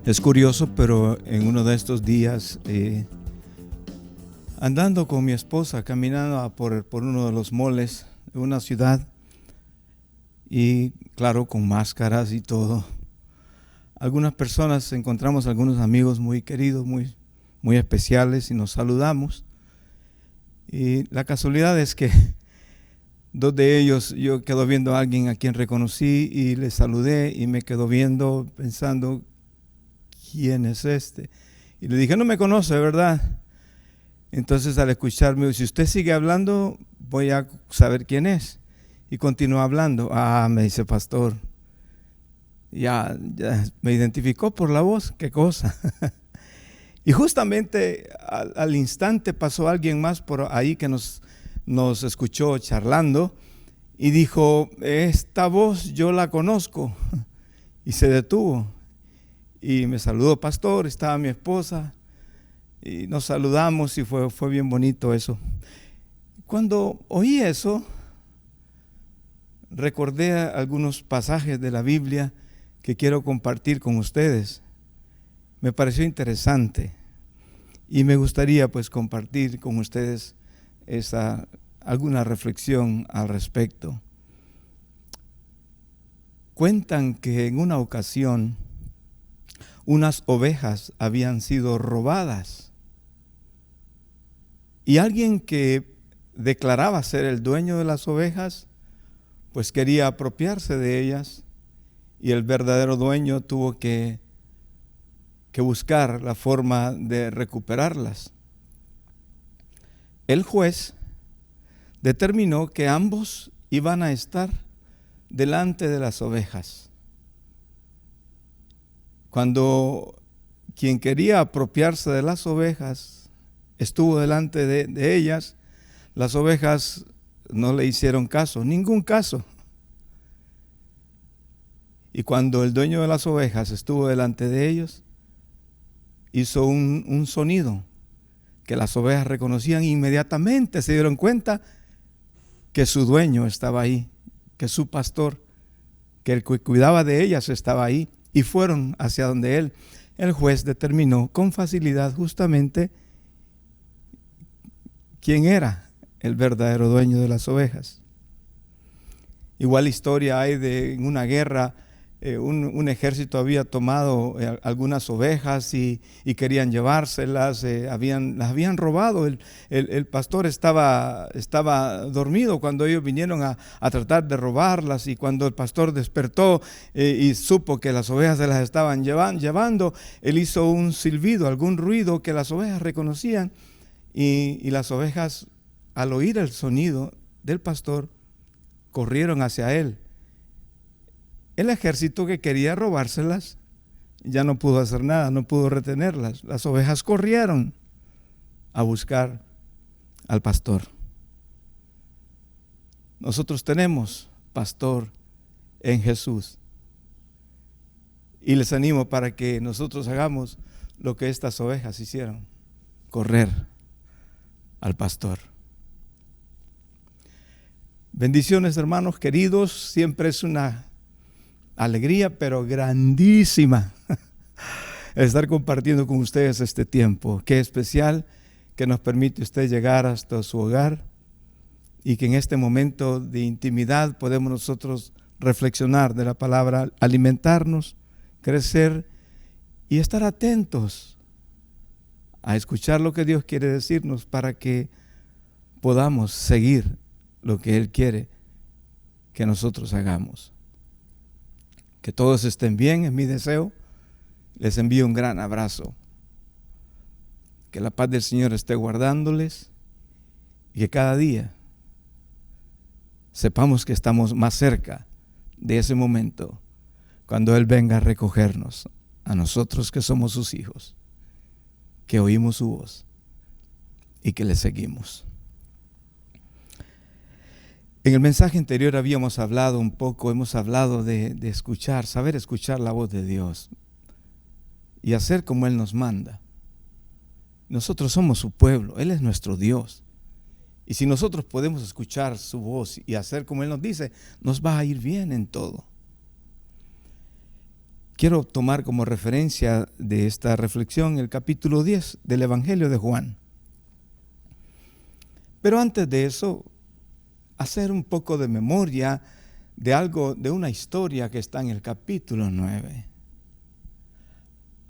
Es curioso, pero en uno de estos días, andando con mi esposa, caminando por uno de los moles de una ciudad, y claro, con máscaras y todo, algunas personas, encontramos algunos amigos muy queridos, muy especiales, y nos saludamos. Y la casualidad es que dos de ellos, yo quedo viendo a alguien a quien reconocí y le saludé y me quedo viendo pensando, ¿quién es este? Y le dije, no me conoce, ¿verdad? Entonces al escucharme, si usted sigue hablando, voy a saber quién es. Y continúa hablando. Me dice, pastor, ya me identificó por la voz, qué cosa. Y justamente al instante pasó alguien más por ahí que nos escuchó charlando y dijo, esta voz yo la conozco. Y se detuvo y me saludó, pastor, estaba mi esposa y nos saludamos y fue bien bonito eso. Cuando oí eso, recordé algunos pasajes de la Biblia que quiero compartir con ustedes. Me pareció interesante y me gustaría pues compartir con ustedes alguna reflexión al respecto. Cuentan que en una ocasión unas ovejas habían sido robadas y alguien que declaraba ser el dueño de las ovejas pues quería apropiarse de ellas, y el verdadero dueño tuvo que buscar la forma de recuperarlas. El juez determinó que ambos iban a estar delante de las ovejas. Cuando quien quería apropiarse de las ovejas estuvo delante de ellas, las ovejas no le hicieron caso, ningún caso. Y cuando el dueño de las ovejas estuvo delante de ellos, hizo un sonido que las ovejas reconocían, e inmediatamente se dieron cuenta que su dueño estaba ahí, que su pastor, que el que cuidaba de ellas estaba ahí, y fueron hacia donde él. El juez determinó con facilidad justamente quién era el verdadero dueño de las ovejas. Igual historia hay en una guerra, un ejército había tomado algunas ovejas y querían llevárselas, las habían robado. El pastor estaba dormido cuando ellos vinieron a tratar de robarlas, y cuando el pastor despertó y supo que las ovejas se las estaban llevando, él hizo un silbido, algún ruido que las ovejas reconocían, y las ovejas, al oír el sonido del pastor, corrieron hacia él. El ejército que quería robárselas ya no pudo hacer nada, no pudo retenerlas. Las ovejas corrieron a buscar al pastor. Nosotros tenemos pastor en Jesús, y les animo para que nosotros hagamos lo que estas ovejas hicieron: correr al pastor. Bendiciones, hermanos queridos. Siempre es una alegría, pero grandísima, estar compartiendo con ustedes este tiempo. Qué especial que nos permite usted llegar hasta su hogar, y que en este momento de intimidad podemos nosotros reflexionar de la palabra, alimentarnos, crecer y estar atentos a escuchar lo que Dios quiere decirnos, para que podamos seguir lo que Él quiere que nosotros hagamos. Que todos estén bien, es mi deseo. Les envío un gran abrazo. Que la paz del Señor esté guardándoles, y que cada día sepamos que estamos más cerca de ese momento cuando Él venga a recogernos, a nosotros que somos sus hijos, que oímos su voz y que le seguimos. En el mensaje anterior hemos hablado de escuchar, saber escuchar la voz de Dios y hacer como Él nos manda. Nosotros somos su pueblo, Él es nuestro Dios. Y si nosotros podemos escuchar su voz y hacer como Él nos dice, nos va a ir bien en todo. quiero tomar como referencia de esta reflexión el capítulo 10 del Evangelio de Juan. Pero antes de eso, hacer un poco de memoria de algo, de una historia que está en el capítulo 9.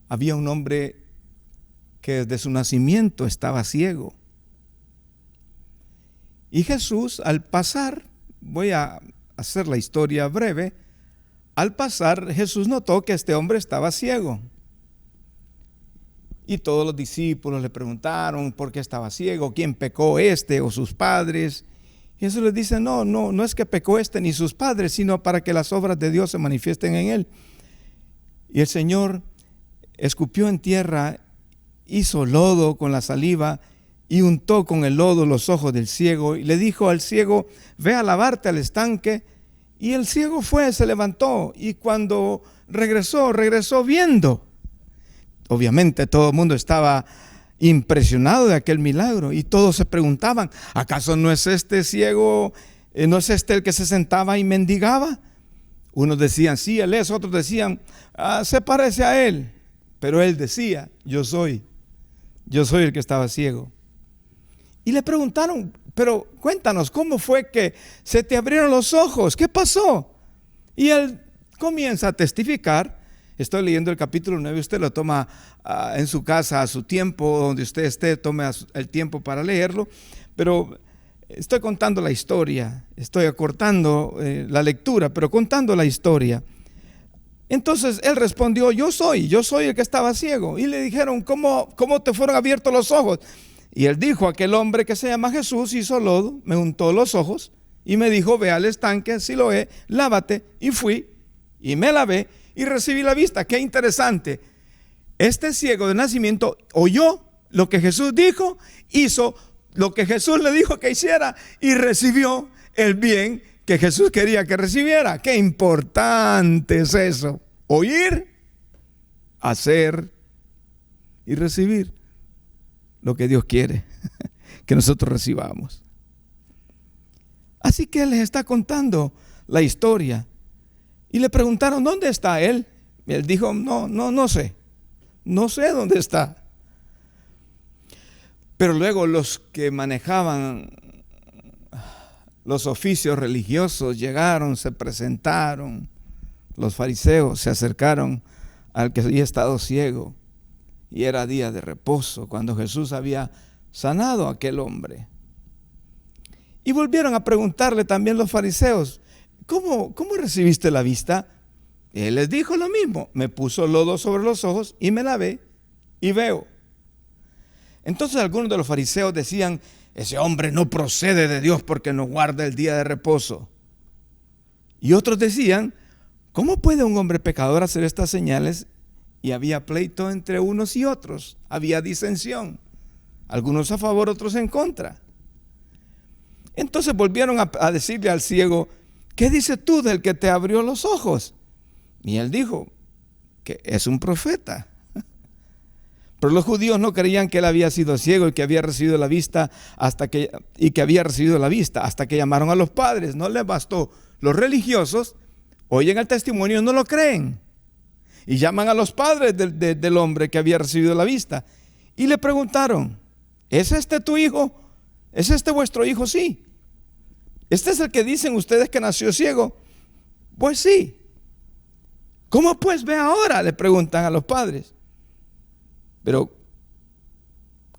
Había un hombre que desde su nacimiento estaba ciego. Y Jesús, al pasar, voy a hacer la historia breve, al pasar Jesús notó que este hombre estaba ciego. Y todos los discípulos le preguntaron por qué estaba ciego, quién pecó, este o sus padres. Y Jesús les dice, no es que pecó este ni sus padres, sino para que las obras de Dios se manifiesten en él. Y el Señor escupió en tierra, hizo lodo con la saliva y untó con el lodo los ojos del ciego y le dijo al ciego, ve a lavarte al estanque. Y el ciego fue, se levantó y cuando regresó viendo. Obviamente todo el mundo estaba impresionado de aquel milagro y todos se preguntaban, ¿acaso no es este ciego, no es este el que se sentaba y mendigaba? Unos decían, sí, él es, otros decían, se parece a él. Pero él decía, yo soy el que estaba ciego. Y le preguntaron, pero cuéntanos, ¿cómo fue que se te abrieron los ojos? ¿Qué pasó? Y él comienza a testificar. Estoy leyendo el capítulo 9, usted lo toma en su casa a su tiempo, donde usted esté, tome el tiempo para leerlo. Pero estoy contando la historia, estoy acortando la lectura, pero contando la historia. Entonces él respondió, yo soy el que estaba ciego. Y le dijeron, ¿cómo te fueron abiertos los ojos? Y él dijo, aquel hombre que se llama Jesús hizo lodo, me untó los ojos y me dijo, ve al estanque, Siloé, lávate. Y fui y me lavé y recibí la vista. Qué interesante. Este ciego de nacimiento oyó lo que Jesús dijo, hizo lo que Jesús le dijo que hiciera y recibió el bien que Jesús quería que recibiera. Qué importante es eso. Oír, hacer y recibir lo que Dios quiere que nosotros recibamos. Así que él les está contando la historia y le preguntaron, ¿dónde está él? Y él dijo, no sé dónde está. Pero luego los que manejaban los oficios religiosos llegaron, se presentaron. Los fariseos se acercaron al que había estado ciego y era día de reposo cuando Jesús había sanado a aquel hombre. Y volvieron a preguntarle también los fariseos, ¿cómo recibiste la vista? Él les dijo lo mismo, me puso lodo sobre los ojos y me lavé y veo. Entonces algunos de los fariseos decían, ese hombre no procede de Dios porque no guarda el día de reposo. Y otros decían, ¿cómo puede un hombre pecador hacer estas señales? Y había pleito entre unos y otros, había disensión, algunos a favor, otros en contra. Entonces volvieron a decirle al ciego, ¿qué dices tú del que te abrió los ojos? Y él dijo, que es un profeta. Pero los judíos no creían que él había sido ciego y que había recibido la vista hasta que llamaron a los padres. No les bastó. Los religiosos oyen el testimonio y no lo creen. Y llaman a los padres del hombre que había recibido la vista. Y le preguntaron, ¿es este tu hijo? ¿Es este vuestro hijo? Sí. ¿Este es el que dicen ustedes que nació ciego? Pues sí. ¿Cómo pues ve ahora? Le preguntan a los padres. Pero,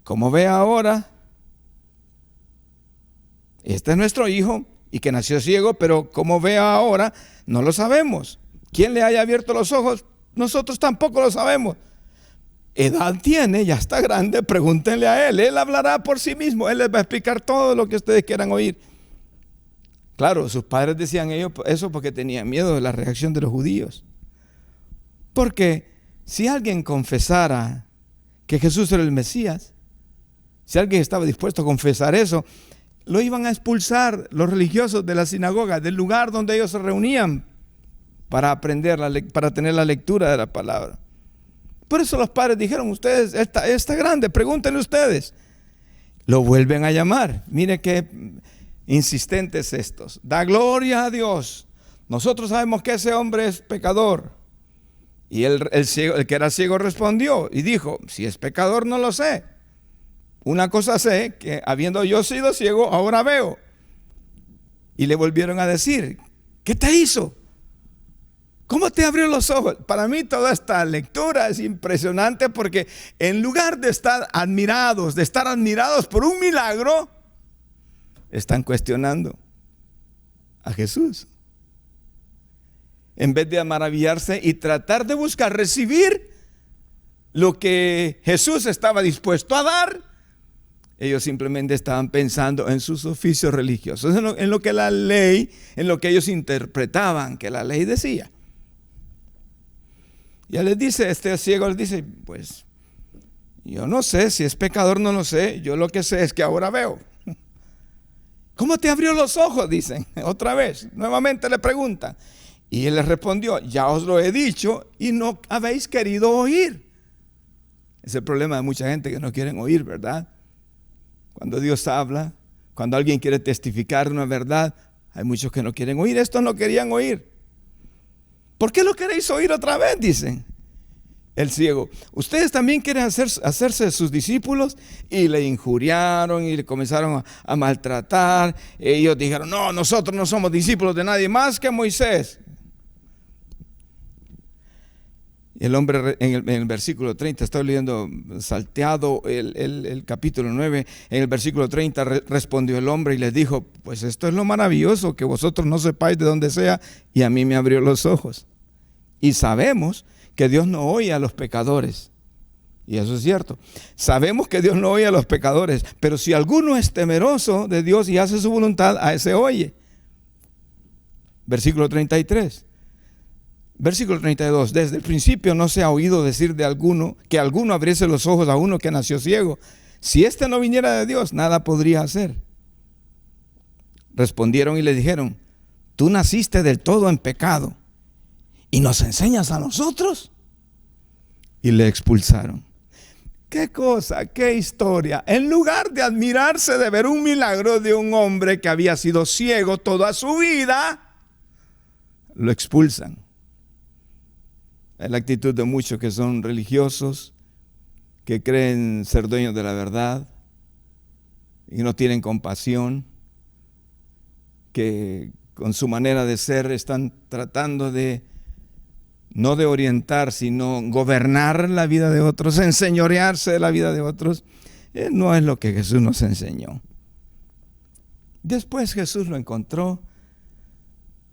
¿cómo ve ahora? Este es nuestro hijo y que nació ciego, pero ¿cómo ve ahora? No lo sabemos. ¿Quién le haya abierto los ojos? Nosotros tampoco lo sabemos. Edad tiene, ya está grande, pregúntenle a él. Él hablará por sí mismo, él les va a explicar todo lo que ustedes quieran oír. Claro, sus padres decían ellos eso porque tenían miedo de la reacción de los judíos. Porque si alguien confesara que Jesús era el Mesías, si alguien estaba dispuesto a confesar eso, lo iban a expulsar los religiosos de la sinagoga, del lugar donde ellos se reunían para aprender, para tener la lectura de la palabra. Por eso los padres dijeron, ustedes, está grande, pregúntenle ustedes. Lo vuelven a llamar. Mire qué insistentes estos. Da gloria a Dios. Nosotros sabemos que ese hombre es pecador. Y el que era ciego respondió y dijo, si es pecador no lo sé. Una cosa sé, que habiendo yo sido ciego, ahora veo. Y le volvieron a decir, ¿qué te hizo? ¿Cómo te abrió los ojos? Para mí toda esta lectura es impresionante porque en lugar de estar admirados por un milagro, están cuestionando a Jesús. En vez de maravillarse y tratar de buscar recibir lo que Jesús estaba dispuesto a dar, ellos simplemente estaban pensando en sus oficios religiosos, en lo que la ley, en lo que ellos interpretaban que la ley decía. Ya les dice, este ciego les dice, pues yo no sé, si es pecador no lo sé, yo lo que sé es que ahora veo. ¿Cómo te abrió los ojos? Dicen, otra vez, nuevamente le preguntan. Y él les respondió, ya os lo he dicho y no habéis querido oír. Es el problema de mucha gente que no quieren oír, ¿verdad? Cuando Dios habla, cuando alguien quiere testificar una verdad, hay muchos que no quieren oír. Estos no querían oír. ¿Por qué lo queréis oír otra vez? Dicen. El ciego, ustedes también quieren hacerse sus discípulos, y le injuriaron y le comenzaron a maltratar. Ellos dijeron, no, nosotros no somos discípulos de nadie más que Moisés. El hombre en el versículo 30, estoy leyendo salteado el capítulo 9, en el versículo 30 respondió el hombre y les dijo, pues esto es lo maravilloso, que vosotros no sepáis de dónde sea, y a mí me abrió los ojos. Y sabemos que Dios no oye a los pecadores. Y eso es cierto. Sabemos que Dios no oye a los pecadores, pero si alguno es temeroso de Dios y hace su voluntad, a ese oye. Versículo 33. Versículo 32. Desde el principio no se ha oído decir de alguno, que alguno abriese los ojos a uno que nació ciego. Si éste no viniera de Dios, nada podría hacer. Respondieron y le dijeron, tú naciste del todo en pecado, ¿y nos enseñas a nosotros? Y le expulsaron. ¿Qué cosa? ¿Qué historia? En lugar de admirarse de ver un milagro de un hombre que había sido ciego toda su vida, lo expulsan. Es la actitud de muchos que son religiosos, que creen ser dueños de la verdad y no tienen compasión, que con su manera de ser están tratando de no de orientar, sino gobernar la vida de otros, enseñorearse de la vida de otros. No es lo que Jesús nos enseñó. Después Jesús lo encontró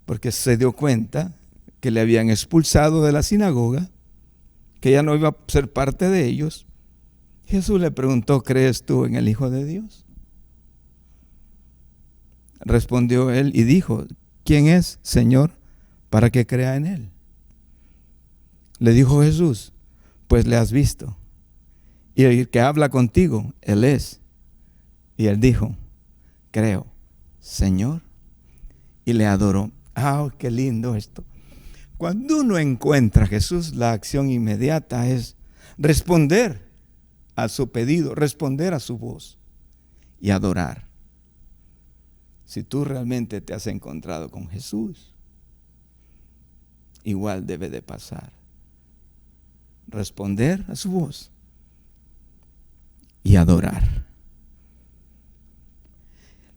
porque se dio cuenta que le habían expulsado de la sinagoga, que ya no iba a ser parte de ellos. Jesús le preguntó, ¿crees tú en el Hijo de Dios? Respondió él y dijo, ¿quién es, Señor, para que crea en él? Le dijo Jesús, pues le has visto, y el que habla contigo, él es. Y él dijo, creo, Señor, y le adoró. Qué lindo esto. Cuando uno encuentra a Jesús, la acción inmediata es responder a su pedido, responder a su voz y adorar. Si tú realmente te has encontrado con Jesús, igual debe de pasar. Responder a su voz y adorar.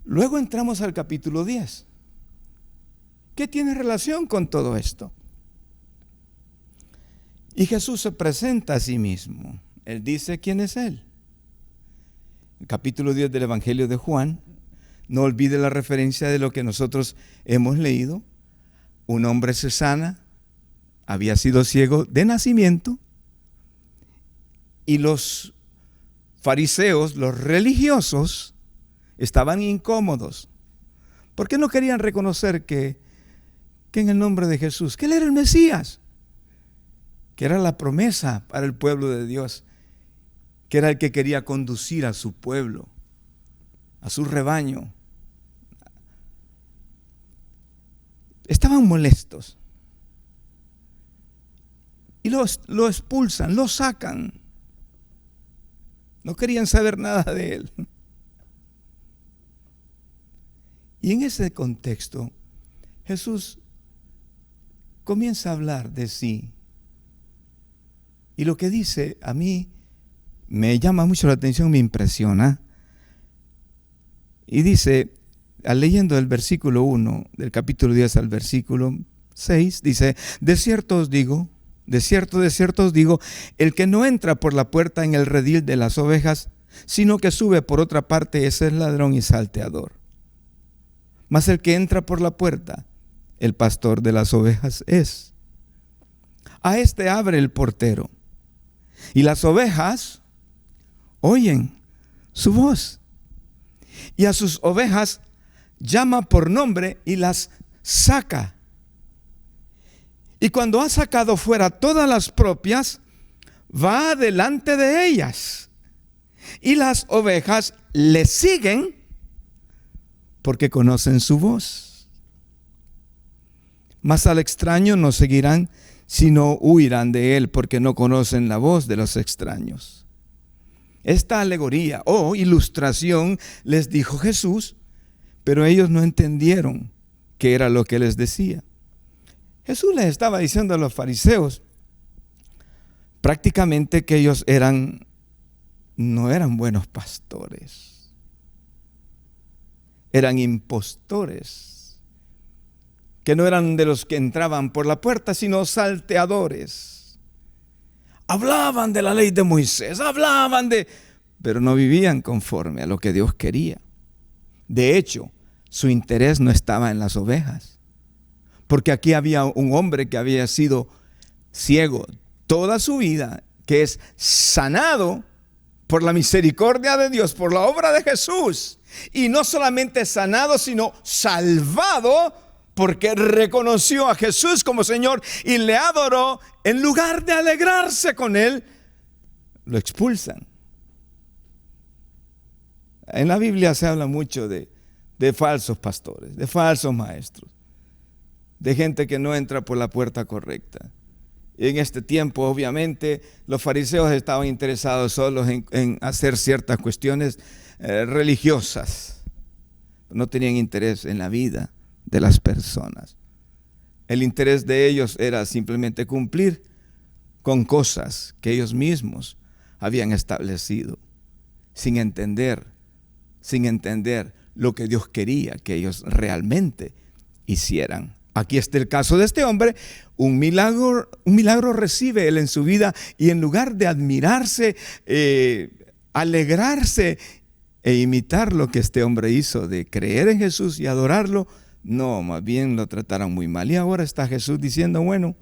Luego entramos al capítulo 10. ¿Qué tiene relación con todo esto? Y Jesús se presenta a sí mismo. Él dice quién es Él. El capítulo 10 del Evangelio de Juan, no olvide la referencia de lo que nosotros hemos leído. Un hombre se sana, había sido ciego de nacimiento, y los fariseos, los religiosos, estaban incómodos, porque no querían reconocer que en el nombre de Jesús, que Él era el Mesías, que era la promesa para el pueblo de Dios, que era el que quería conducir a su pueblo, a su rebaño. Estaban molestos y lo expulsan, lo sacan. No querían saber nada de él. Y en ese contexto, Jesús comienza a hablar de sí Y lo que dice a mí me llama mucho la atención, me impresiona. Y dice, leyendo el versículo 1 del capítulo 10 al versículo 6, dice: de cierto os digo, de cierto os digo, el que no entra por la puerta en el redil de las ovejas, sino que sube por otra parte, ese es ladrón y salteador. Mas el que entra por la puerta, el pastor de las ovejas es. A este abre el portero, y las ovejas oyen su voz, y a sus ovejas llama por nombre y las saca. Y cuando ha sacado fuera todas las propias, va delante de ellas, y las ovejas le siguen porque conocen su voz. Mas al extraño no seguirán, sino huirán de él, porque no conocen la voz de los extraños. Esta alegoría o ilustración les dijo Jesús, pero ellos no entendieron qué era lo que les decía. Jesús les estaba diciendo a los fariseos prácticamente que ellos no eran buenos pastores, eran impostores, que no eran de los que entraban por la puerta, sino salteadores. Hablaban de la ley de Moisés, pero no vivían conforme a lo que Dios quería. De hecho, su interés no estaba en las ovejas, porque aquí había un hombre que había sido ciego toda su vida, que es sanado por la misericordia de Dios, por la obra de Jesús. Y no solamente sanado, sino salvado, porque reconoció a Jesús como Señor y le adoró. En lugar de alegrarse con él, lo expulsan. En la Biblia se habla mucho de falsos pastores, de falsos maestros, de gente que no entra por la puerta correcta. Y en este tiempo, obviamente, los fariseos estaban interesados solo en hacer ciertas cuestiones religiosas. No tenían interés en la vida de las personas. El interés de ellos era simplemente cumplir con cosas que ellos mismos habían establecido, sin entender lo que Dios quería que ellos realmente hicieran. Aquí está el caso de este hombre. Un milagro recibe él en su vida, y en lugar de admirarse, alegrarse e imitar lo que este hombre hizo, de creer en Jesús y adorarlo, no, más bien lo trataron muy mal. Y ahora está Jesús diciendo, bueno,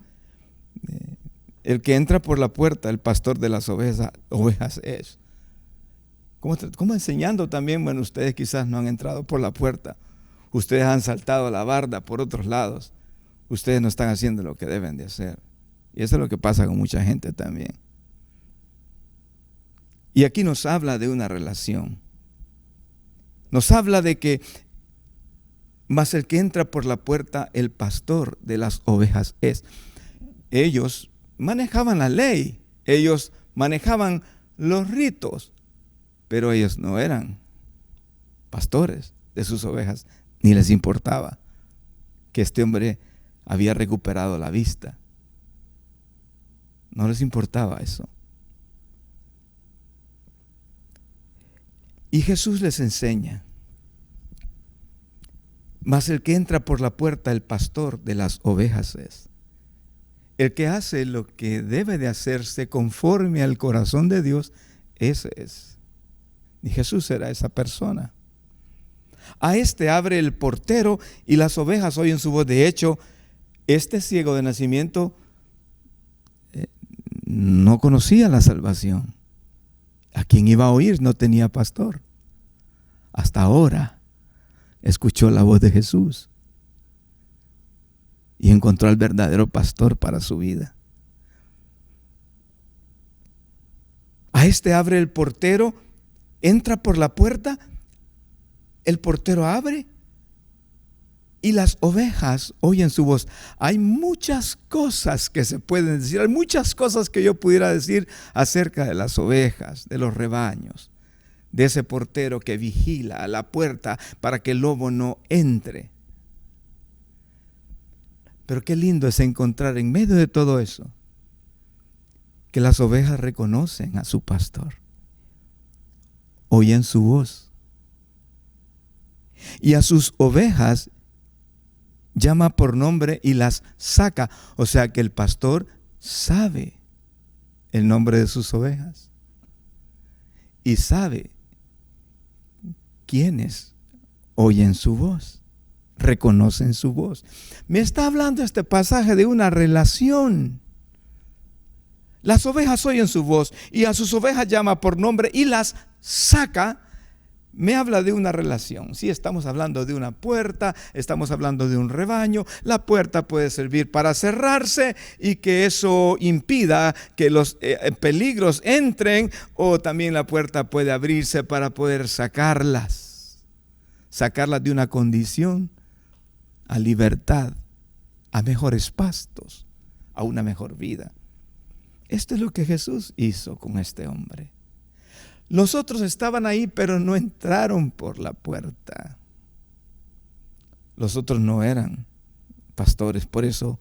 el que entra por la puerta, el pastor de las ovejas es. ¿Cómo enseñando también? Bueno, ustedes quizás no han entrado por la puerta. Ustedes han saltado la barda por otros lados. Ustedes no están haciendo lo que deben de hacer. Y eso es lo que pasa con mucha gente también. Y aquí nos habla de una relación. Nos habla de que, mas el que entra por la puerta, el pastor de las ovejas es. Ellos manejaban la ley, ellos manejaban los ritos, pero ellos no eran pastores de sus ovejas, ni les importaba que este hombre había recuperado la vista. No les importaba eso. Y Jesús les enseña, mas el que entra por la puerta, el pastor de las ovejas es. El que hace lo que debe de hacerse conforme al corazón de Dios, ese es. Y Jesús era esa persona. A este abre el portero y las ovejas oyen su voz. De hecho, este ciego de nacimiento no conocía la salvación. ¿A quién iba a oír? No tenía pastor. Hasta ahora escuchó la voz de Jesús y encontró al verdadero pastor para su vida. A este abre el portero, entra por la puerta, el portero abre y las ovejas oyen su voz. Hay muchas cosas que se pueden decir, hay muchas cosas que yo pudiera decir acerca de las ovejas, de los rebaños, de ese portero que vigila a la puerta para que el lobo no entre. Pero qué lindo es encontrar en medio de todo eso que las ovejas reconocen a su pastor. Oyen su voz. Y a sus ovejas llama por nombre y las saca. O sea que el pastor sabe el nombre de sus ovejas. Y sabe quiénes oyen su voz, reconocen su voz. Me está hablando este pasaje de una relación. Las ovejas oyen su voz y a sus ovejas llama por nombre y las saca. Me habla de una relación. Sí, estamos hablando de una puerta, estamos hablando de un rebaño. La puerta puede servir para cerrarse y que eso impida que los peligros entren, o también la puerta puede abrirse para poder sacarlas de una condición a libertad, a mejores pastos, a una mejor vida. Esto es lo que Jesús hizo con este hombre. Los otros estaban ahí, pero no entraron por la puerta. Los otros no eran pastores, por eso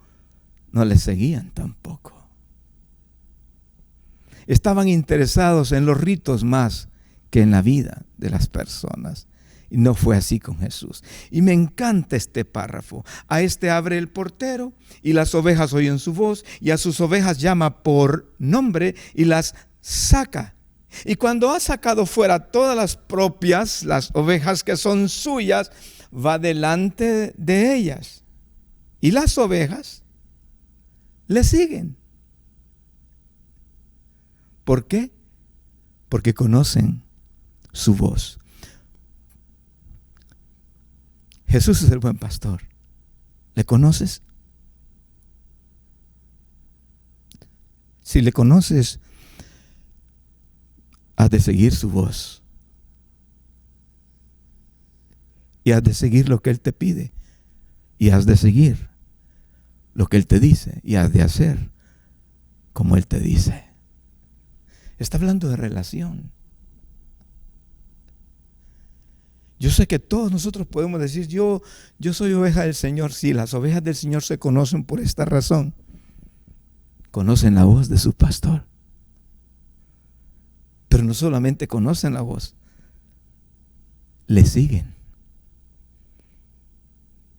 no les seguían tampoco. Estaban interesados en los ritos más que en la vida de las personas. Y no fue así con Jesús. Y me encanta este párrafo. A este abre el portero y las ovejas oyen su voz y a sus ovejas llama por nombre y las saca. Y cuando ha sacado fuera todas las propias, las ovejas que son suyas, va delante de ellas. Y las ovejas le siguen. ¿Por qué? Porque conocen su voz. Jesús es el buen pastor. ¿Le conoces? Si le conoces, has de seguir su voz. Y has de seguir lo que Él te pide. Y has de seguir lo que Él te dice. Y has de hacer como Él te dice. Está hablando de relación. Yo sé que todos nosotros podemos decir, yo soy oveja del Señor. Sí, las ovejas del Señor se conocen por esta razón. Conocen la voz de su pastor. Pero no solamente conocen la voz, le siguen.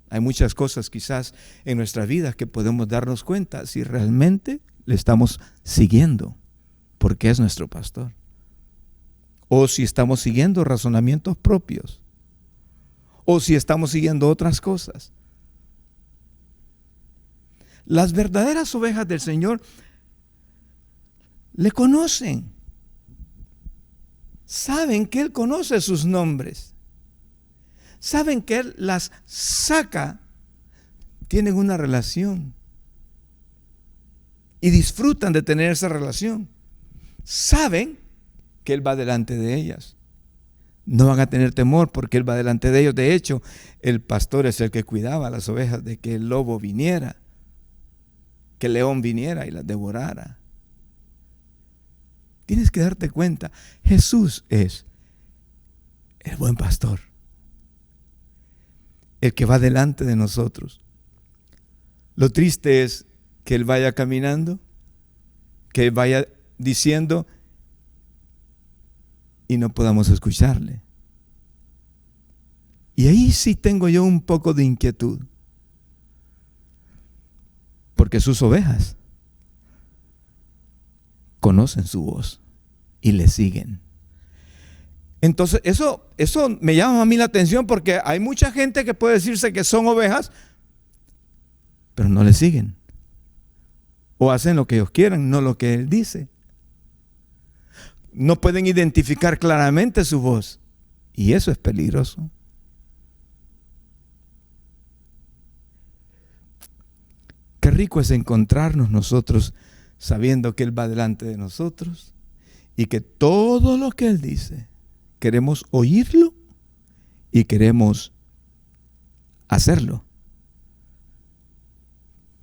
Hay muchas cosas quizás en nuestra vida que podemos darnos cuenta si realmente le estamos siguiendo, porque es nuestro pastor. O si estamos siguiendo razonamientos propios. O si estamos siguiendo otras cosas. Las verdaderas ovejas del Señor le conocen. Saben que Él conoce sus nombres. Saben que Él las saca. Tienen una relación. Y disfrutan de tener esa relación. Saben que Él va delante de ellas. No van a tener temor porque Él va delante de ellos. De hecho, el pastor es el que cuidaba a las ovejas de que el lobo viniera, que el león viniera y las devorara. Tienes que darte cuenta, Jesús es el buen pastor, el que va delante de nosotros. Lo triste es que Él vaya caminando, que vaya diciendo y no podamos escucharle. Y ahí sí tengo yo un poco de inquietud, porque sus ovejas conocen su voz y le siguen. Entonces eso me llama a mí la atención, porque hay mucha gente que puede decirse que son ovejas, pero no le siguen, o hacen lo que ellos quieran, no lo que Él dice. No pueden identificar claramente su voz, y eso es peligroso. Qué rico es encontrarnos nosotros sabiendo que Él va delante de nosotros y que todo lo que Él dice queremos oírlo y queremos hacerlo.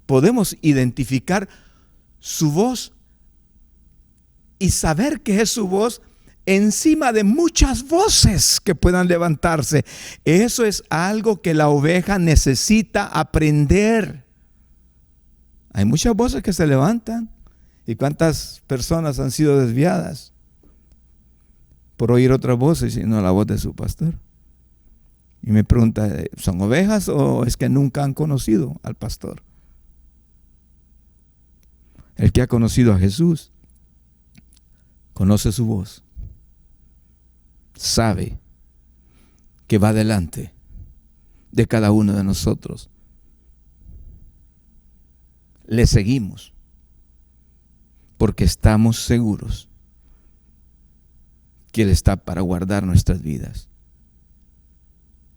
Podemos identificar su voz y saber que es su voz encima de muchas voces que puedan levantarse. Eso es algo que la oveja necesita aprender. Hay muchas voces que se levantan ¿Y cuántas personas han sido desviadas por oír otras voces y no la voz de su pastor? Y me pregunta, ¿son ovejas o es que nunca han conocido al pastor? El que ha conocido a Jesús conoce su voz, sabe que va delante de cada uno de nosotros. Le seguimos porque estamos seguros que Él está para guardar nuestras vidas.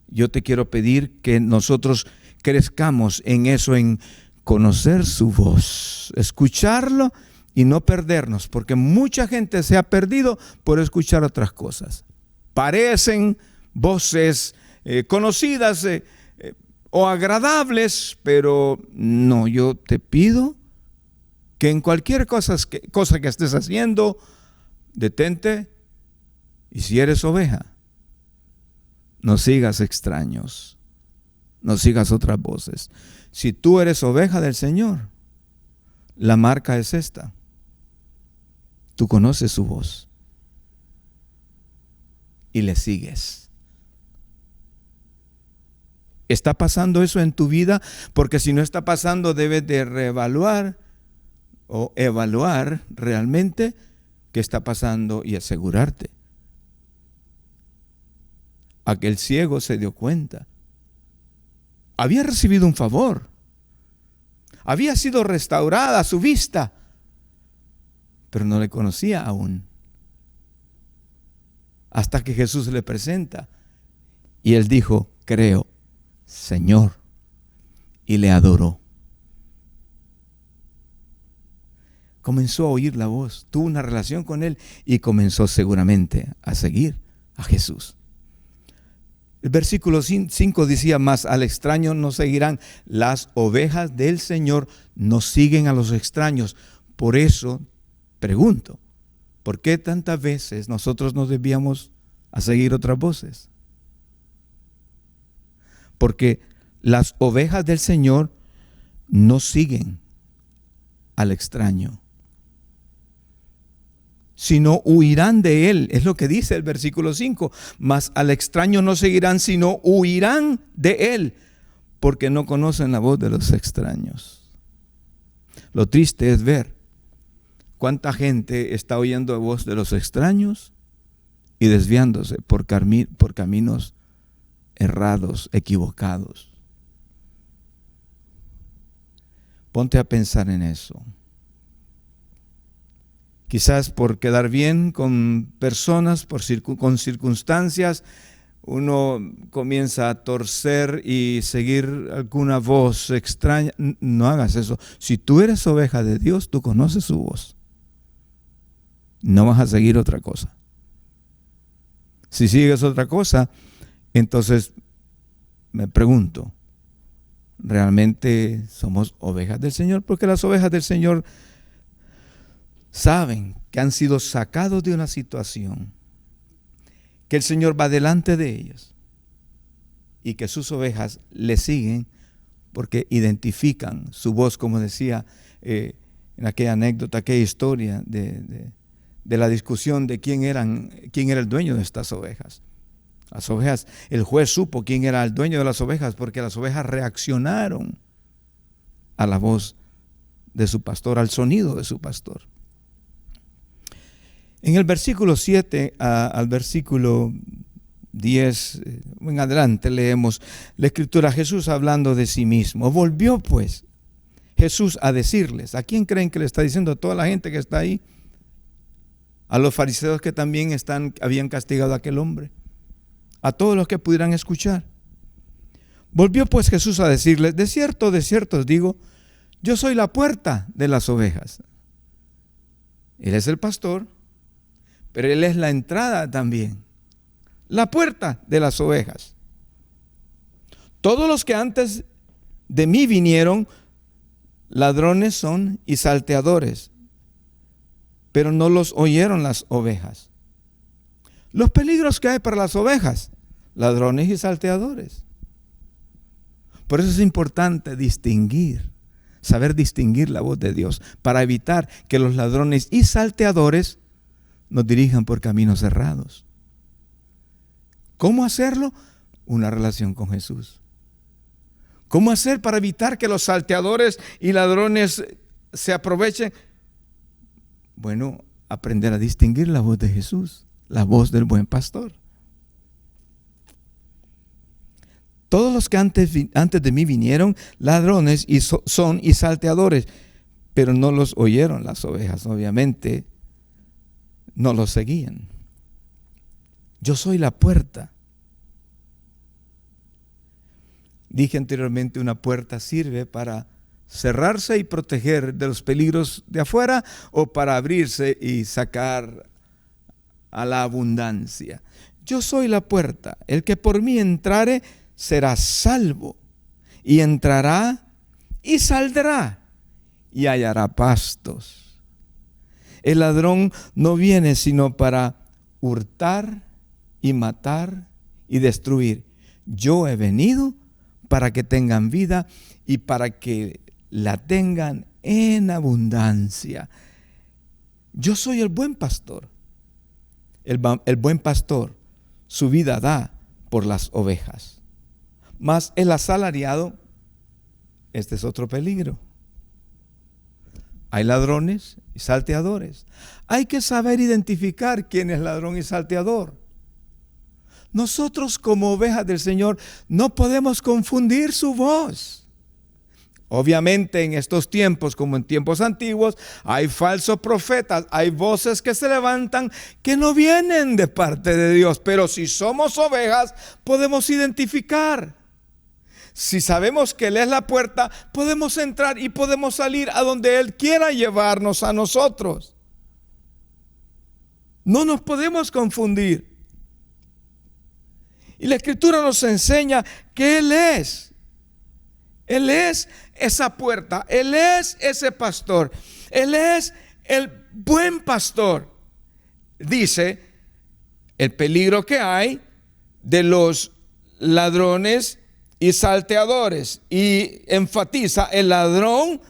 Yo te quiero pedir que nosotros crezcamos en eso, en conocer su voz, escucharlo y no perdernos, porque mucha gente se ha perdido por escuchar otras cosas. Parecen voces conocidas o agradables, pero no, yo te pido que en cualquier cosa que estés haciendo, detente, y si eres oveja, no sigas extraños, no sigas otras voces. Si tú eres oveja del Señor, la marca es esta: tú conoces su voz y le sigues. ¿Está pasando eso en tu vida? Porque si no está pasando, debes de reevaluar o evaluar realmente qué está pasando y asegurarte. Aquel ciego se dio cuenta. Había recibido un favor. Había sido restaurada su vista, pero no le conocía aún. Hasta que Jesús le presenta y él dijo: creo, Señor, y le adoró. Comenzó a oír la voz, tuvo una relación con él y comenzó seguramente a seguir a Jesús. El versículo 5 decía: mas al extraño no seguirán. Las ovejas del Señor no siguen a los extraños. Por eso pregunto, ¿por qué tantas veces nosotros nos desviamos a seguir otras voces? Porque las ovejas del Señor no siguen al extraño, sino huirán de él. Es lo que dice el versículo 5. Mas al extraño no seguirán, sino huirán de él, porque no conocen la voz de los extraños. Lo triste es ver cuánta gente está oyendo la voz de los extraños y desviándose por caminos errados, equivocados. Ponte a pensar en eso. Quizás por quedar bien con personas, con circunstancias, uno comienza a torcer y seguir alguna voz extraña. No hagas eso. Si tú eres oveja de Dios, tú conoces su voz. No vas a seguir otra cosa. Si sigues otra cosa, entonces me pregunto, ¿realmente somos ovejas del Señor? Porque las ovejas del Señor saben que han sido sacados de una situación, que el Señor va delante de ellos y que sus ovejas le siguen porque identifican su voz, como decía en aquella anécdota, aquella historia de la discusión de quién era el dueño de estas ovejas. Las ovejas, el juez supo quién era el dueño de las ovejas porque las ovejas reaccionaron a la voz de su pastor, al sonido de su pastor. En el versículo 7 al versículo 10, en adelante leemos la escritura, Jesús hablando de sí mismo. Volvió pues Jesús a decirles, ¿a quién creen que le está diciendo? A toda la gente que está ahí, a los fariseos que también habían castigado a aquel hombre, a todos los que pudieran escuchar. Volvió pues Jesús a decirles, de cierto os digo, yo soy la puerta de las ovejas. Él es el pastor, pero Él es la entrada también, la puerta de las ovejas. Todos los que antes de mí vinieron, ladrones son y salteadores, pero no los oyeron las ovejas. Los peligros que hay para las ovejas, ladrones y salteadores. Por eso es importante distinguir, saber distinguir la voz de Dios, para evitar que los ladrones y salteadores nos dirijan por caminos errados. ¿Cómo hacerlo? Una relación con Jesús. ¿Cómo hacer para evitar que los salteadores y ladrones se aprovechen? Bueno, aprender a distinguir la voz de Jesús, la voz del buen pastor. Todos los que antes de mí vinieron, ladrones son y salteadores, pero no los oyeron las ovejas, obviamente no los seguían. Yo soy la puerta. Dije anteriormente, una puerta sirve para cerrarse y proteger de los peligros de afuera o para abrirse y sacar a la abundancia. Yo soy la puerta. El que por mí entrare será salvo, y entrará y saldrá y hallará pastos. El ladrón no viene sino para hurtar y matar y destruir. Yo he venido para que tengan vida y para que la tengan en abundancia. Yo soy el buen pastor. El buen pastor su vida da por las ovejas. Mas el asalariado, este es otro peligro. Hay ladrones y salteadores. Hay que saber identificar quién es ladrón y salteador. Nosotros como ovejas del Señor no podemos confundir su voz. Obviamente en estos tiempos, como en tiempos antiguos, hay falsos profetas, hay voces que se levantan que no vienen de parte de Dios. Pero si somos ovejas, podemos identificar. Si sabemos que Él es la puerta, podemos entrar y podemos salir a donde Él quiera llevarnos a nosotros. No nos podemos confundir. Y la Escritura nos enseña que Él es esa puerta, Él es ese pastor, Él es el buen pastor. Dice el peligro que hay de los ladrones y salteadores, y enfatiza: el ladrón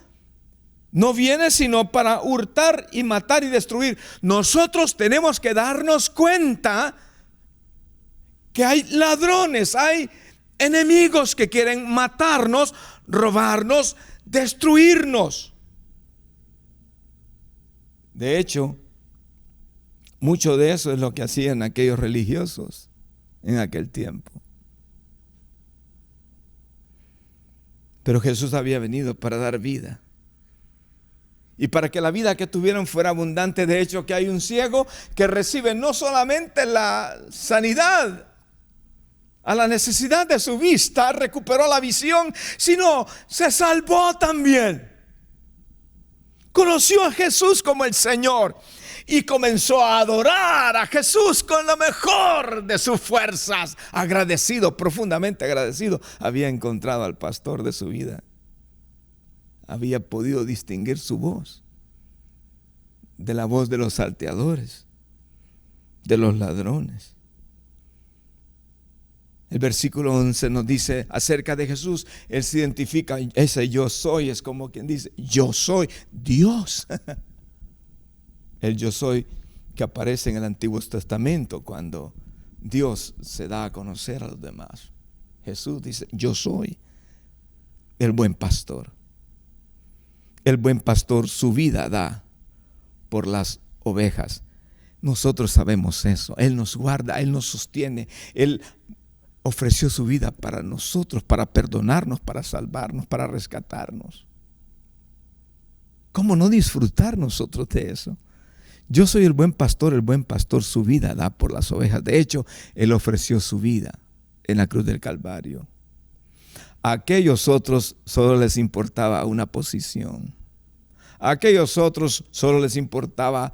no viene sino para hurtar y matar y destruir. Nosotros tenemos que darnos cuenta que hay ladrones, hay enemigos que quieren matarnos, robarnos, destruirnos. De hecho, mucho de eso es lo que hacían aquellos religiosos en aquel tiempo. Pero Jesús había venido para dar vida. Y para que la vida que tuvieron fuera abundante. De hecho, que hay un ciego que recibe no solamente la sanidad a la necesidad de su vista, recuperó la visión, sino se salvó también. Conoció a Jesús como el Señor y comenzó a adorar a Jesús con lo mejor de sus fuerzas. Agradecido, profundamente agradecido, había encontrado al pastor de su vida. Había podido distinguir su voz de la voz de los salteadores, de los ladrones. El versículo 11 nos dice acerca de Jesús. Él se identifica, ese yo soy, es como quien dice: yo soy Dios. El yo soy que aparece en el Antiguo Testamento cuando Dios se da a conocer a los demás. Jesús dice: yo soy el buen pastor. El buen pastor su vida da por las ovejas. Nosotros sabemos eso. Él nos guarda, Él nos sostiene. Él ofreció su vida para nosotros, para perdonarnos, para salvarnos, para rescatarnos. ¿Cómo no disfrutar nosotros de eso? Yo soy el buen pastor su vida da por las ovejas. De hecho, Él ofreció su vida en la cruz del Calvario. A aquellos otros solo les importaba una posición. A aquellos otros solo les importaba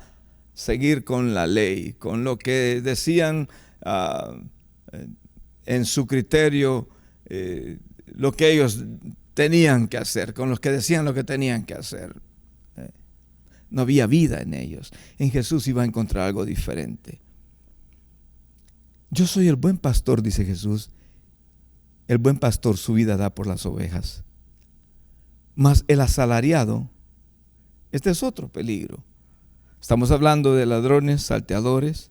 seguir con la ley, con lo que decían en su criterio, lo que ellos tenían que hacer, con los que decían lo que tenían que hacer. No había vida en ellos. En Jesús iba a encontrar algo diferente. Yo soy el buen pastor, dice Jesús. El buen pastor su vida da por las ovejas. Mas el asalariado, este es otro peligro. Estamos hablando de ladrones, salteadores.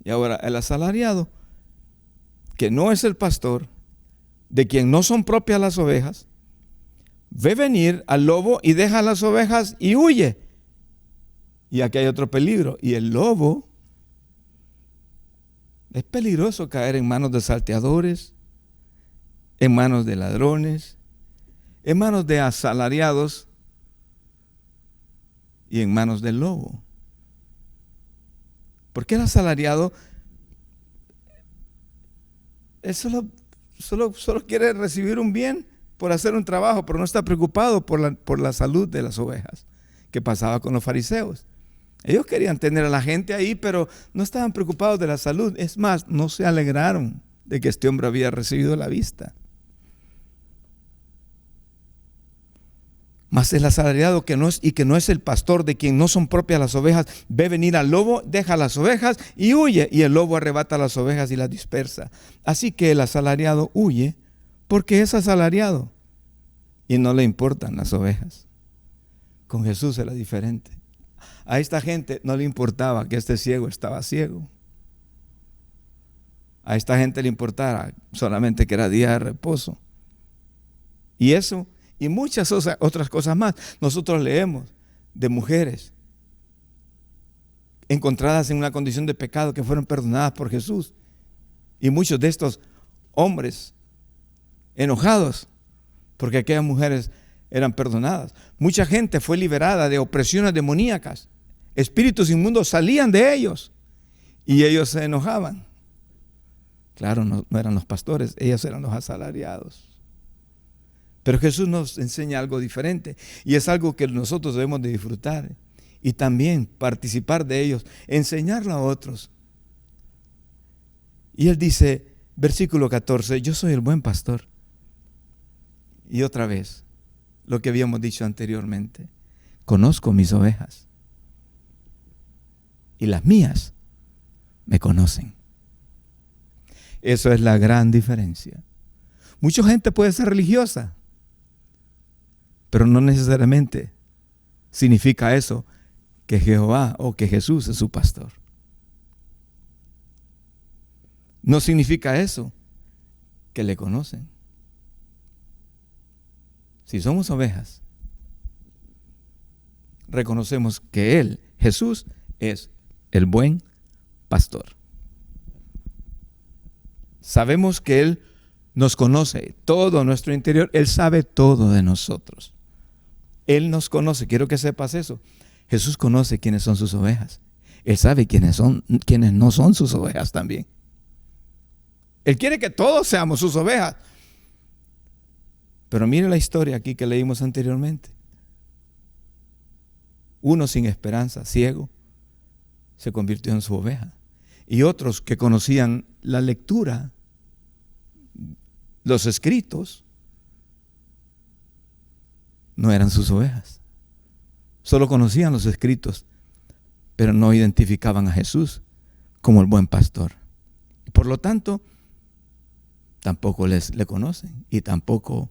Y ahora el asalariado, que no es el pastor, de quien no son propias las ovejas, ve venir al lobo y deja las ovejas y huye. Y aquí hay otro peligro. Y el lobo, es peligroso caer en manos de salteadores, en manos de ladrones, en manos de asalariados y en manos del lobo. Porque el asalariado él solo quiere recibir un bien por hacer un trabajo, pero no está preocupado por la salud de las ovejas, que pasaba con los fariseos. Ellos querían tener a la gente ahí, pero no estaban preocupados de la salud. Es más, no se alegraron de que este hombre había recibido la vista. Mas el asalariado que no es el pastor, de quien no son propias las ovejas, ve venir al lobo, deja las ovejas y huye, y el lobo arrebata las ovejas y las dispersa. Así que el asalariado huye porque es asalariado y no le importan las ovejas. Con Jesús era diferente. A esta gente no le importaba que este ciego estaba ciego. A esta gente le importaba solamente que era día de reposo. Y eso y muchas otras cosas más. Nosotros leemos de mujeres encontradas en una condición de pecado que fueron perdonadas por Jesús. Y muchos de estos hombres enojados porque aquellas mujeres eran perdonadas. Mucha gente fue liberada de opresiones demoníacas. Espíritus inmundos salían de ellos y ellos se enojaban. Claro, no eran los pastores, ellos eran los asalariados. Pero Jesús nos enseña algo diferente y es algo que nosotros debemos de disfrutar y también participar de ellos, enseñarlo a otros. Y Él dice, versículo 14, yo soy el buen pastor. Y otra vez, lo que habíamos dicho anteriormente, conozco mis ovejas y las mías me conocen. Eso es la gran diferencia. Mucha gente puede ser religiosa, pero no necesariamente significa eso que Jehová o que Jesús es su pastor. No significa eso que le conocen. Si somos ovejas, reconocemos que Él, Jesús, es el buen pastor. Sabemos que Él nos conoce todo nuestro interior. Él sabe todo de nosotros. Él nos conoce. Quiero que sepas eso. Jesús conoce quiénes son sus ovejas. Él sabe quiénes no son sus ovejas también. Él quiere que todos seamos sus ovejas. Pero mire la historia aquí que leímos anteriormente. Uno sin esperanza, ciego, se convirtió en su oveja. Y otros que conocían la lectura, los escritos, no eran sus ovejas. Solo conocían los escritos, pero no identificaban a Jesús como el buen pastor. Y por lo tanto, tampoco le conocen y tampoco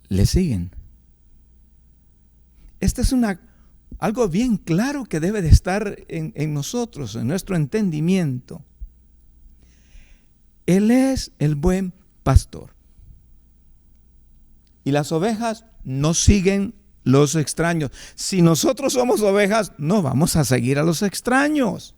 le siguen. Este es algo bien claro que debe de estar en nosotros, en nuestro entendimiento. Él es el buen pastor. Y las ovejas no siguen los extraños. Si nosotros somos ovejas, no vamos a seguir a los extraños.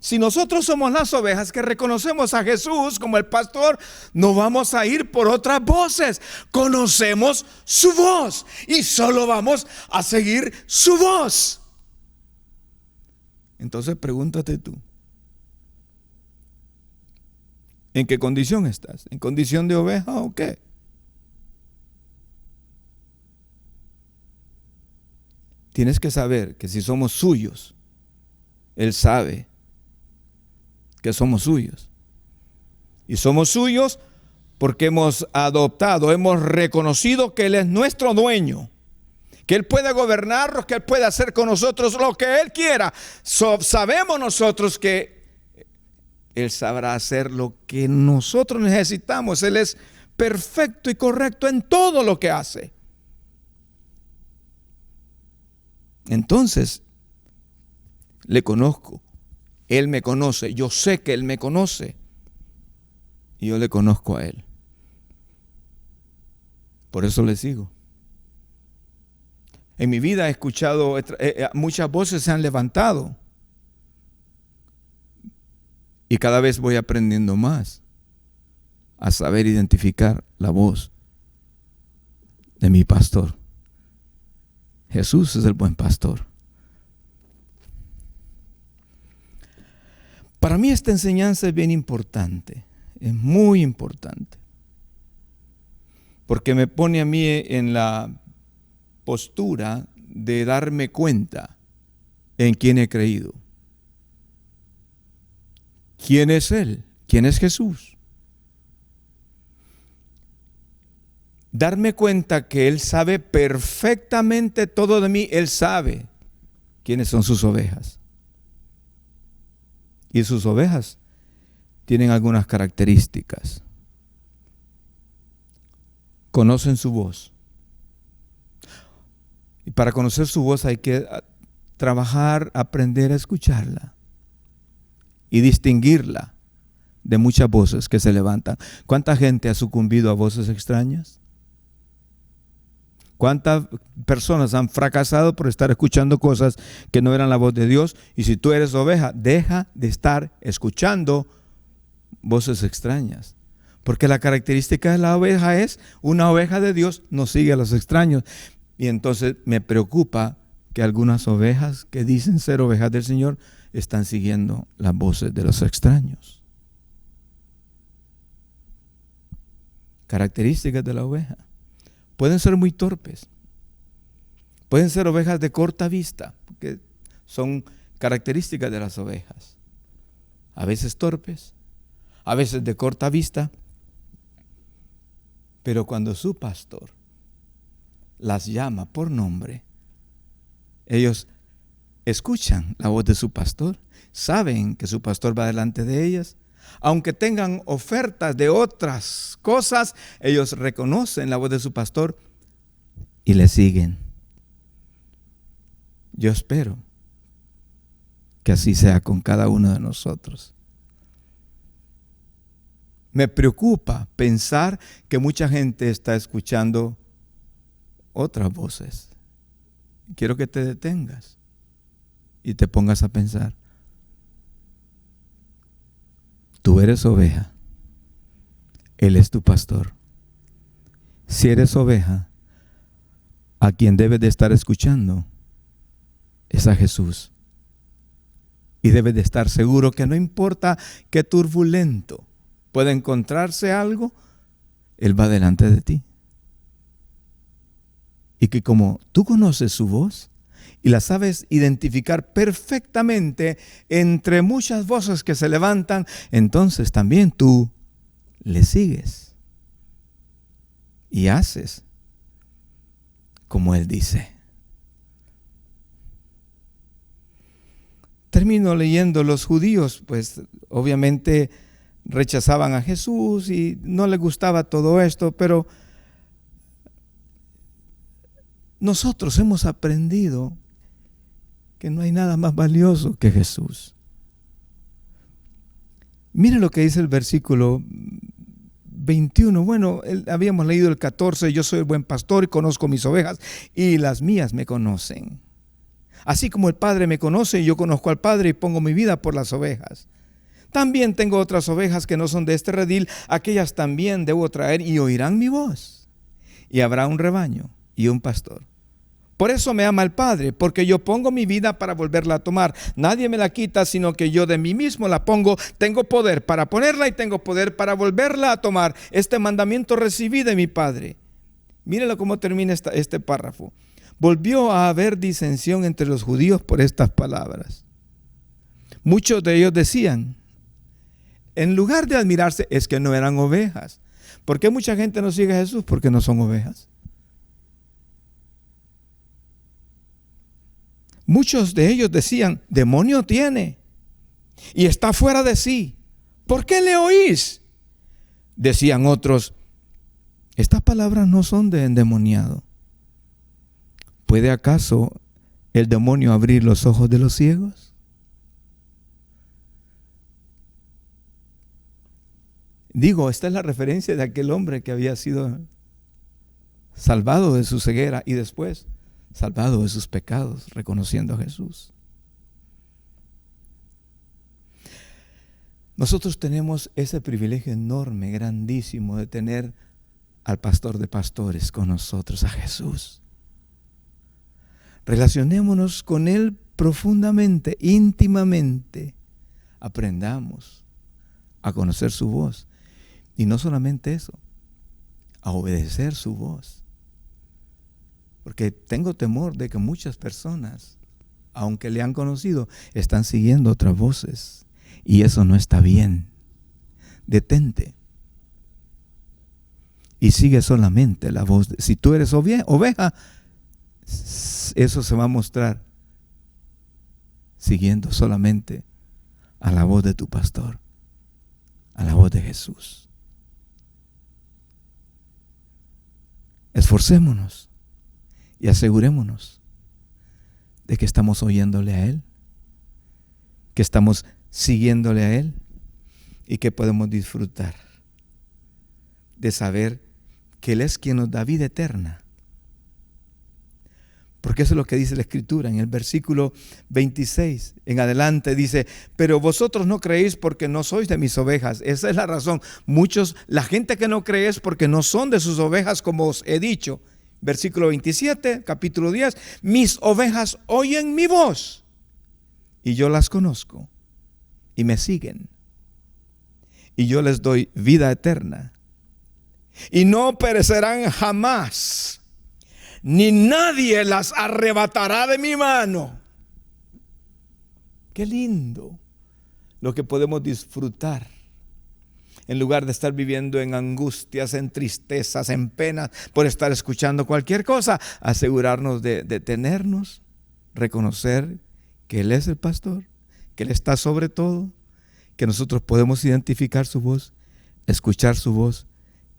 Si nosotros somos las ovejas que reconocemos a Jesús como el pastor, no vamos a ir por otras voces. Conocemos su voz y solo vamos a seguir su voz. Entonces pregúntate tú, ¿en qué condición estás? ¿En condición de oveja o qué? Tienes que saber que si somos suyos, Él sabe que somos suyos. Y somos suyos porque hemos adoptado, hemos reconocido que Él es nuestro dueño, que Él puede gobernarnos, que Él puede hacer con nosotros lo que Él quiera. Sabemos nosotros que Él sabrá hacer lo que nosotros necesitamos. Él es perfecto y correcto en todo lo que hace. Entonces, le conozco. Él me conoce. Yo sé que Él me conoce. Y yo le conozco a Él. Por eso le sigo. En mi vida he escuchado, muchas voces se han levantado. Y cada vez voy aprendiendo más a saber identificar la voz de mi pastor. Jesús es el buen pastor. Para mí esta enseñanza es bien importante, es muy importante, porque me pone a mí en la postura de darme cuenta en quién he creído. ¿Quién es Él? ¿Quién es Jesús? Darme cuenta que Él sabe perfectamente todo de mí. Él sabe quiénes son sus ovejas. Y sus ovejas tienen algunas características. Conocen su voz. Y para conocer su voz hay que trabajar, aprender a escucharla y distinguirla de muchas voces que se levantan. ¿Cuánta gente ha sucumbido a voces extrañas? ¿Cuántas personas han fracasado por estar escuchando cosas que no eran la voz de Dios? Y si tú eres oveja, deja de estar escuchando voces extrañas. Porque la característica de la oveja es, una oveja de Dios no sigue a los extraños. Y entonces me preocupa que algunas ovejas que dicen ser ovejas del Señor están siguiendo las voces de los extraños. Características de la oveja. Pueden ser muy torpes. Pueden ser ovejas de corta vista, que son características de las ovejas. A veces torpes, a veces de corta vista. Pero cuando su pastor las llama por nombre, ellos escuchan la voz de su pastor, saben que su pastor va delante de ellas. Aunque tengan ofertas de otras cosas, ellos reconocen la voz de su pastor y le siguen. Yo espero que así sea con cada uno de nosotros. Me preocupa pensar que mucha gente está escuchando otras voces. Quiero que te detengas y te pongas a pensar. Tú eres oveja. Él es tu pastor. Si eres oveja, a quien debes de estar escuchando es a Jesús. Y debes de estar seguro que no importa qué turbulento pueda encontrarse algo, Él va delante de ti. Y que como tú conoces su voz y la sabes identificar perfectamente entre muchas voces que se levantan, entonces también tú le sigues y haces como Él dice. Termino leyendo. Los judíos, pues obviamente rechazaban a Jesús y no les gustaba todo esto, pero nosotros hemos aprendido que no hay nada más valioso que Jesús. Mire lo que dice el versículo 21. Bueno, habíamos leído el 14. Yo soy el buen pastor y conozco mis ovejas y las mías me conocen. Así como el Padre me conoce, yo conozco al Padre y pongo mi vida por las ovejas. También tengo otras ovejas que no son de este redil, aquellas también debo traer y oirán mi voz. Y habrá un rebaño y un pastor. Por eso me ama el Padre, porque yo pongo mi vida para volverla a tomar. Nadie me la quita, sino que yo de mí mismo la pongo. Tengo poder para ponerla y tengo poder para volverla a tomar. Este mandamiento recibí de mi Padre. Mírenlo cómo termina este párrafo. Volvió a haber disensión entre los judíos por estas palabras. Muchos de ellos decían, en lugar de admirarse, es que no eran ovejas. ¿Por qué mucha gente no sigue a Jesús? Porque no son ovejas. Muchos de ellos decían, demonio tiene y está fuera de sí. ¿Por qué le oís? Decían otros, Estas palabras no son de endemoniado. ¿Puede acaso el demonio abrir los ojos de los ciegos? Digo, esta es la referencia de aquel hombre que había sido salvado de su ceguera y después salvado de sus pecados, reconociendo a Jesús. Nosotros tenemos ese privilegio enorme, grandísimo, de tener al pastor de pastores con nosotros, a Jesús. Relacionémonos con Él profundamente, íntimamente. Aprendamos a conocer su voz. Y no solamente eso, a obedecer su voz. Porque tengo temor de que muchas personas, aunque le han conocido, están siguiendo otras voces. Y eso no está bien. Detente. Y sigue solamente la voz. Si tú eres oveja, eso se va a mostrar siguiendo solamente a la voz de tu pastor, a la voz de Jesús. Esforcémonos y asegurémonos de que estamos oyéndole a Él, que estamos siguiéndole a Él y que podemos disfrutar de saber que Él es quien nos da vida eterna. Porque eso es lo que dice la Escritura en el versículo 26 en adelante. Dice: pero vosotros no creéis porque no sois de mis ovejas. Esa es la razón. La gente que no cree es porque no son de sus ovejas, como os he dicho. Versículo 27, capítulo 10. Mis ovejas oyen mi voz y yo las conozco y me siguen. Y yo les doy vida eterna y no perecerán jamás, ni nadie las arrebatará de mi mano. Qué lindo lo que podemos disfrutar en lugar de estar viviendo en angustias, en tristezas, en penas por estar escuchando cualquier cosa. Asegurarnos de detenernos, reconocer que Él es el pastor, que Él está sobre todo, que nosotros podemos identificar su voz, escuchar su voz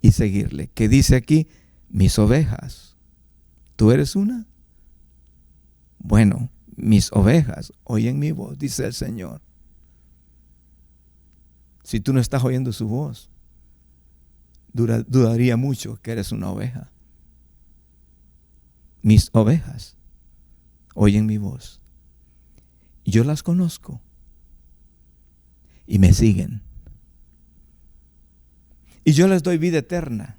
y seguirle. Que dice aquí: mis ovejas. ¿Tú eres una? Bueno, mis ovejas oyen mi voz, dice el Señor. Si tú no estás oyendo su voz, dudaría mucho que eres una oveja. Mis ovejas oyen mi voz. Yo las conozco y me siguen. Y yo les doy vida eterna.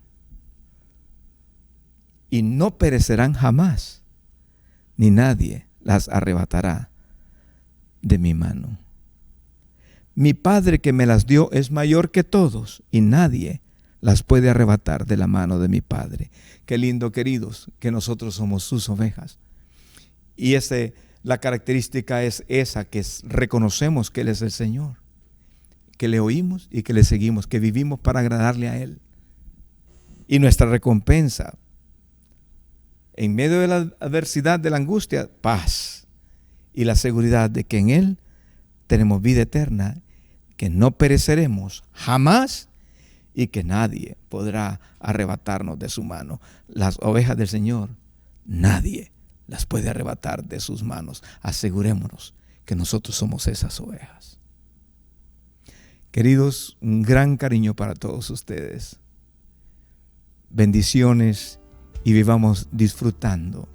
Y no perecerán jamás, ni nadie las arrebatará de mi mano. Mi Padre que me las dio es mayor que todos, y nadie las puede arrebatar de la mano de mi Padre. Qué lindo, queridos, que nosotros somos sus ovejas. Y la característica es esa, que reconocemos que Él es el Señor, que le oímos y que le seguimos, que vivimos para agradarle a Él. Y nuestra recompensa, en medio de la adversidad, de la angustia, paz y la seguridad de que en Él tenemos vida eterna, que no pereceremos jamás y que nadie podrá arrebatarnos de su mano. Las ovejas del Señor, nadie las puede arrebatar de sus manos. Asegurémonos que nosotros somos esas ovejas. Queridos, un gran cariño para todos ustedes. Bendiciones. Y vivamos disfrutando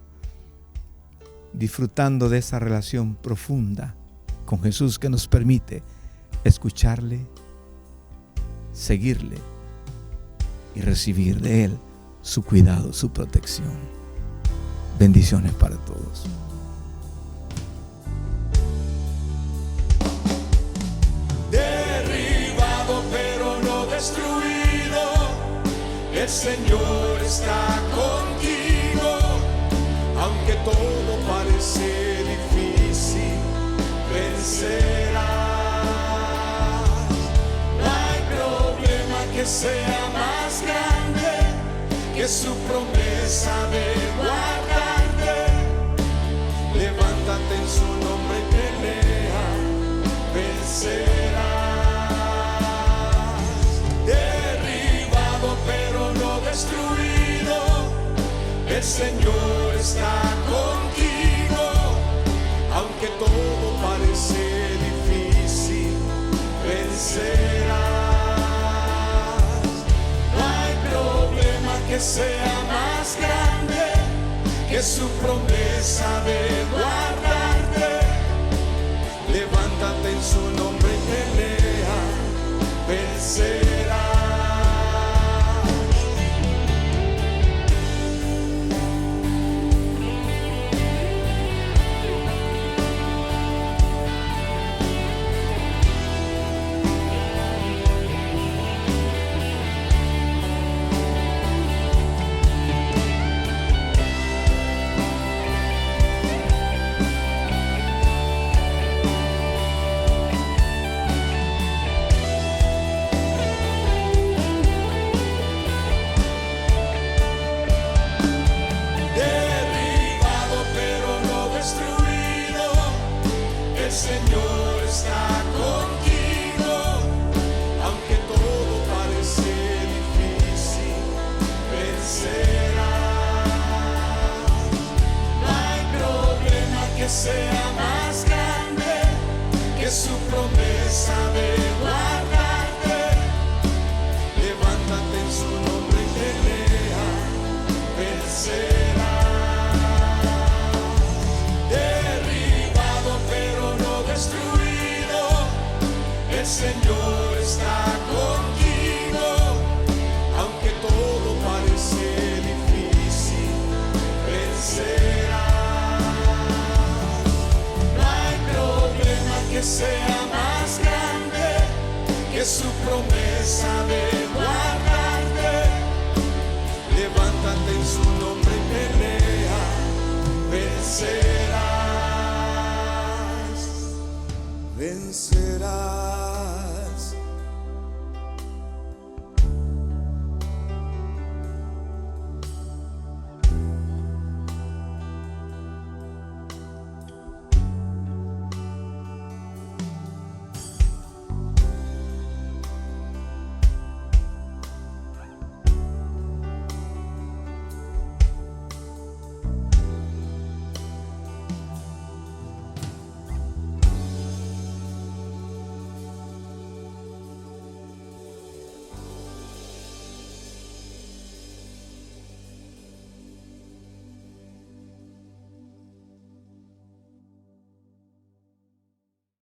de esa relación profunda con Jesús que nos permite escucharle, seguirle y recibir de Él su cuidado, su protección. Bendiciones para todos. Derribado pero no destruido, el Señor está contigo, aunque todo parece difícil, vencerás. No hay problema que sea más grande que su promesa de guardarte. Levántate en su nombre y pelea, vencerás. Derribado pero no destruido, que sea más grande que su promesa de guardarte. Levántate en su nombre y pelea, vencerás. El Señor está contigo, aunque todo parece difícil, vencerás. No hay problema que sea más grande que su promesa de guardarte. Levántate en su nombre y pelea, vencerás. El Señor está contigo, aunque todo parece difícil, vencerás. No hay problema que sea más grande que su promesa de guardarte. Levántate en su nombre y pelea, vencerás. Vencerás.